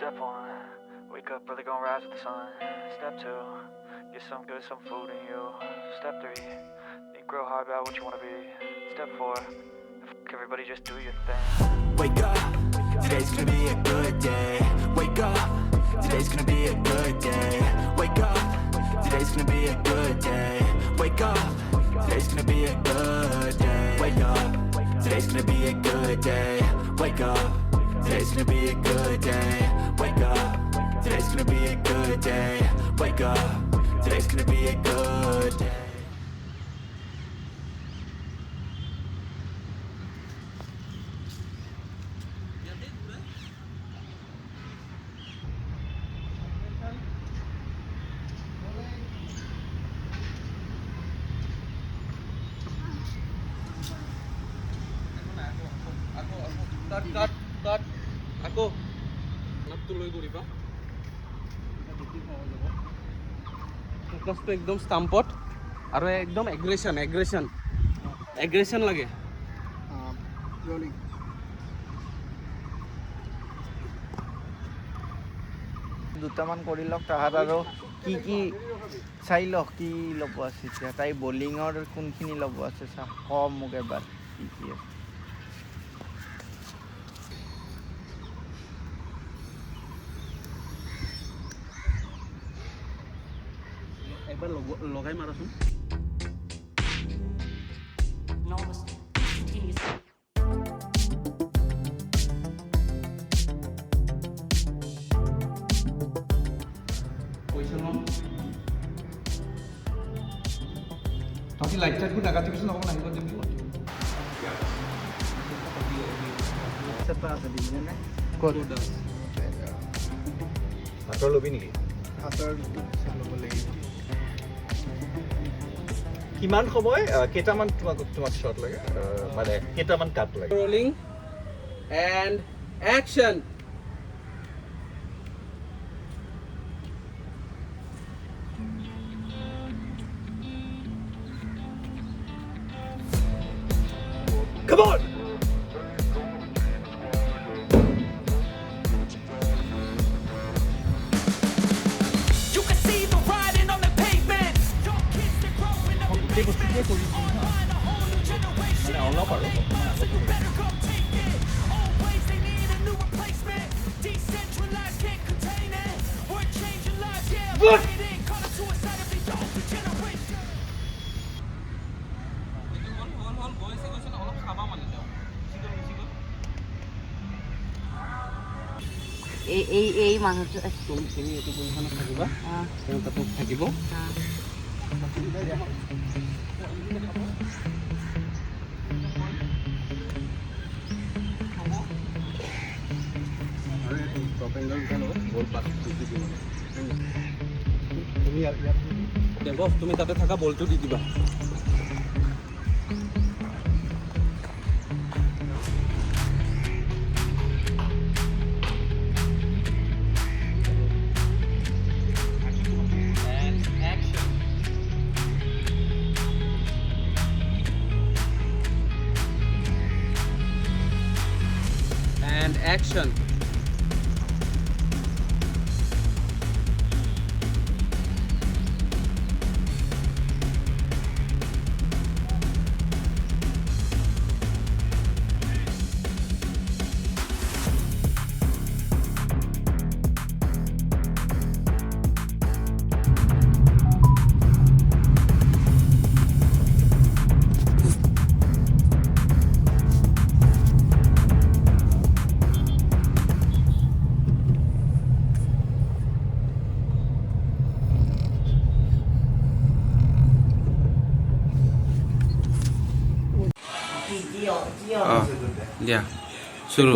Step 1, wake up early, gonna rise with the sun. Step 2, get some food in you. Step 3, think real hard about what you wanna be. Step 4, everybody just do your thing. Wake up, today's gonna be a good day. Wake up, today's gonna be a good day. Wake up, today's gonna be a good day. Wake up, today's gonna be a good day. Wake up, today's gonna be a good day. Wake up, today's gonna be a good day. Wake up, today's gonna be a good day. Wake up, today's gonna be a good day. Cut. Ako. Natuloy কৰিবা। ফোকাসটো একদম স্টাম্পত আৰু একদম এগ্ৰেশন লাগে। Rolling দুটামান কৰি লওক তাহাত আৰু কি চাই লওক কি ল'ব আছে এতিয়া তাই বলিঙৰ কোনখিনি ল'ব আছে চা কম মোক এবাৰ কি আছে একবাৰ লগাই মাৰাচোন। তহঁতি লাইট চাইটবোৰ নাকাটি পিছত অকণমান আহিব দিবি আছে দিবনে ক'ত হাতৰ ল'বি নেকি হাতৰ ল'ব লাগিব কিমান সময় কেইটামান তোমাক শ্বট লাগে মানে কেইটামান কাট লাগে rolling and action. Come on! You can see the writing on the pavement. Young kids, they're growing up and online, a whole new generation. So you better come take it. Always they need a new replacement. Decentralized, can't contain it. We're changing lives, yeah, waiting. Call it suicide of the younger generation. এই মানুহটো তুমি এইটো পজিশ্যনত থাকিবা তেওঁ তাতো থাকিব। দেৱস তুমি তাতে থাকা বলটো দি দিবা। And action. Yeah. Shuru.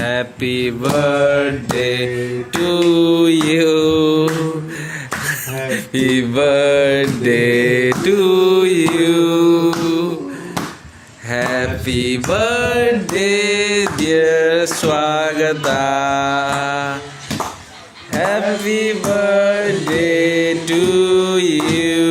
Happy birthday to you. Happy birthday to you. Happy birthday, dear Swagata. Happy birthday to you.